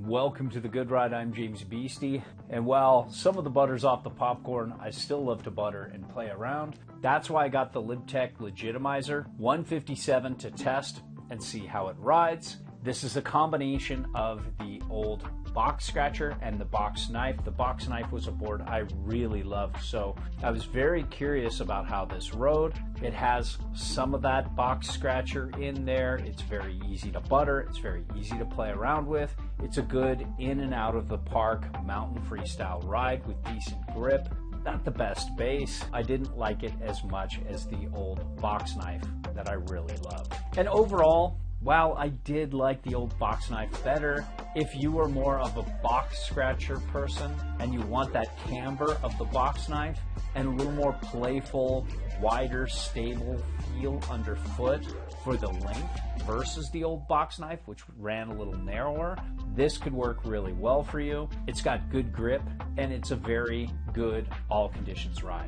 Welcome to the Good Ride. I'm James Beastie. And while some of the butter's off the popcorn, I still love to butter and play around. That's why I got the Libtech Legitimizer 157 to test and see how it rides. This is a combination of the old box scratcher and the box knife. The box knife was a board I really loved, so I was very curious about how this rode. It has some of that box scratcher in there. It's very easy to butter. It's very easy to play around with. It's a good in and out of the park mountain freestyle ride with decent grip. Not the best bass. I didn't like it as much as the old box knife that I really love. And overall, while I did like the old box knife better, if you are more of a box scratcher person and you want that camber of the box knife and a little more playful, wider, stable feel underfoot for the length versus the old box knife, which ran a little narrower, this could work really well for you. It's got good grip and it's a very good all conditions ride.